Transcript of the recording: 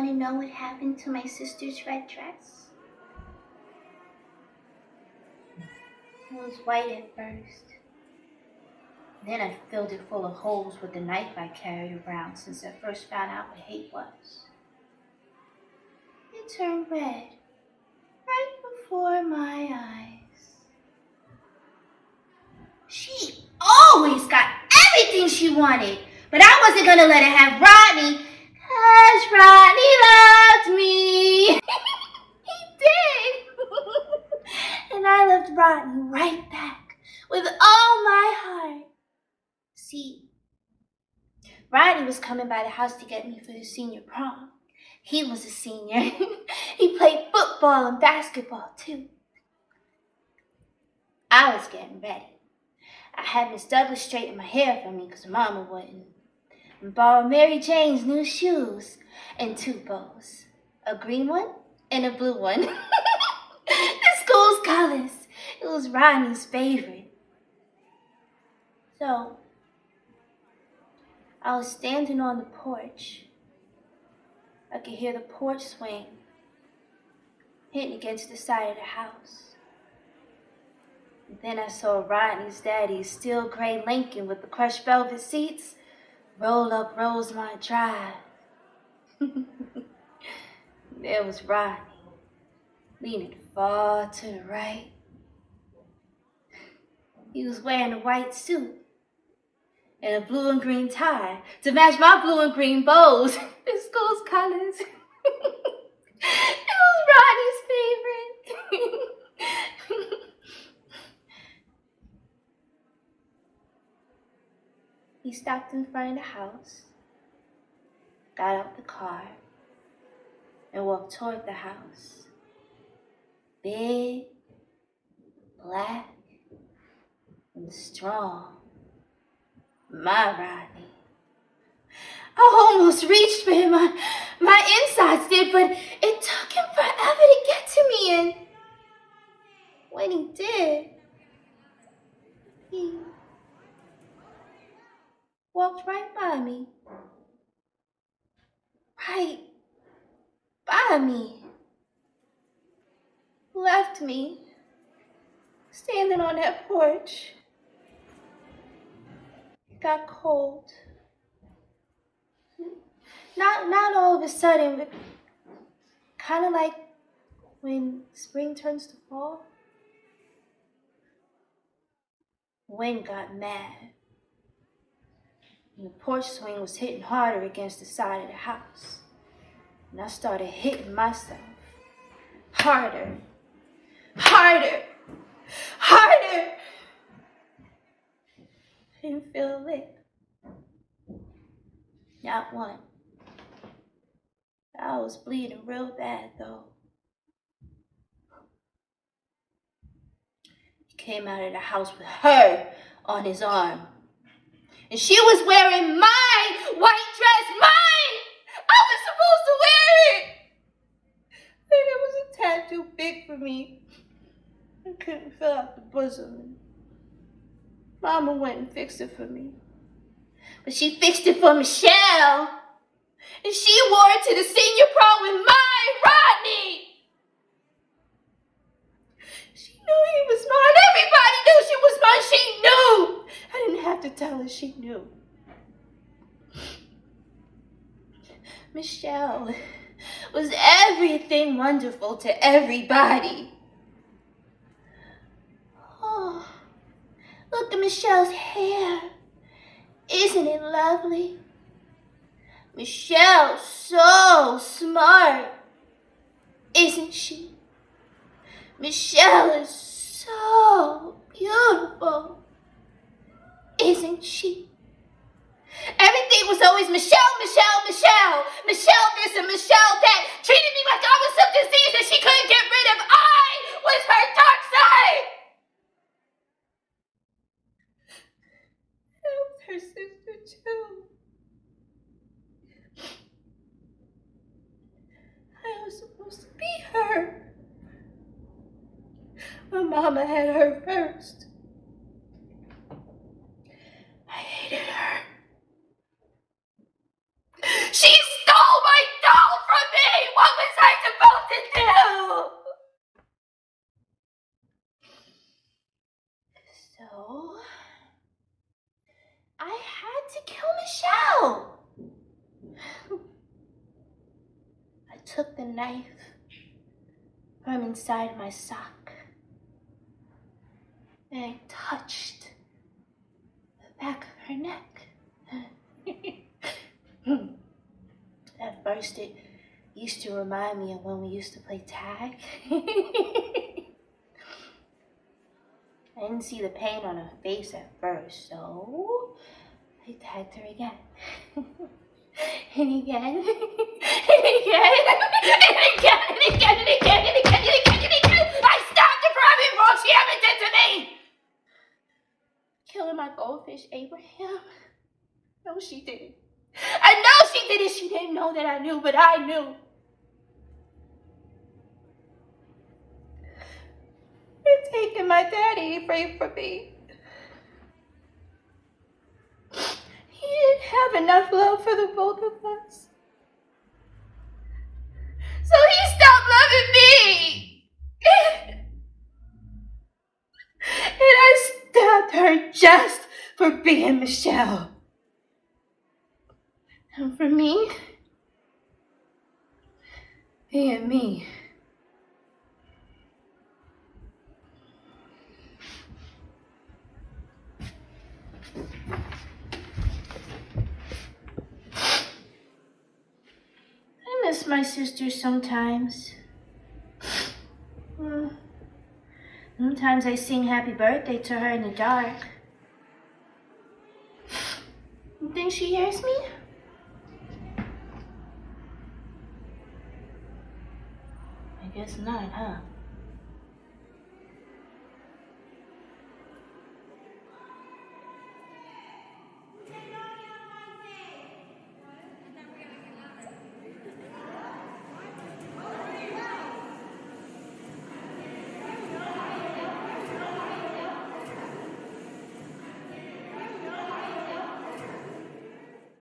want to know what happened to my sister's red dress? It was white at first. Then I filled it full of holes with the knife I carried around since I first found out what hate was. It turned red, right before my eyes. She always got everything she wanted, but I wasn't gonna let her have Rodney, 'cause Rodney loved me. He did. And I loved Rodney right back with all my heart. See, Rodney was coming by the house to get me for the senior prom. He was a senior. He played football and basketball too. I was getting ready. I had Miss Douglas straighten my hair for me because Mama wouldn't. And borrowed Mary Jane's new shoes and 2 bows. A green one and a blue one. The school's colors. It was Rodney's favorite. So, I was standing on the porch. I could hear the porch swing hitting against the side of the house. And then I saw Rodney's daddy's steel gray Lincoln with the crushed velvet seats roll up Rosemont Drive. There was Rodney, leaning far to the right. He was wearing a white suit and a blue and green tie to match my blue and green bows, the school's colors. It was Rodney's favorite. He stopped in front of the house, got out the car, and walked toward the house. Big, black, and strong. My Rodney. I almost reached for him. My insides did, but it took him forever to get to me, and when he did, he walked right by me. Right by me. Left me standing on that porch. It got cold. Not all of a sudden, but kind of like when spring turns to fall. Wind got mad. And the porch swing was hitting harder against the side of the house. And I started hitting myself. Harder. Harder. Harder. I didn't feel a lick. Not one. I was bleeding real bad, though. He came out of the house with her on his arm. And she was wearing my white dress, mine! I was supposed to wear it! And it was a tad too big for me. I couldn't fill out the bosom. Mama went and fixed it for me. But she fixed it for Michelle. And she wore it to the senior prom with my Rodney. She knew he was mine. Everybody knew she was mine. She knew. I didn't have to tell her, she knew. Michelle was everything wonderful to everybody. Oh, look at Michelle's hair. Isn't it lovely? Michelle's so smart, isn't she? Michelle is so beautiful, isn't she? Everything was always Michelle, Michelle, Michelle. Michelle this and Michelle that. Treated me like I was some disease that she couldn't get rid of. I was her dark side. I was her sister too. I was supposed to be her. My mama had her first. I hated her. She stole my doll from me! took the knife from inside my sock and I touched the back of her neck. At first, it used to remind me of when we used to play tag. I didn't see the pain on her face at first, so I tagged her again. And again, and again, and again, and again, and again, and again, and again, and again. I stopped her from before she ever did to me. Killing my goldfish, Abraham. No, she didn't. I know she did it. She didn't know that I knew, but I knew. You're taking my daddy away from me. He didn't have enough love for the both of us. So he stopped loving me. And I stabbed her just for being Michelle. And for me, being me. I miss my sister sometimes. Sometimes I sing happy birthday to her in the dark. You think she hears me? I guess not, huh?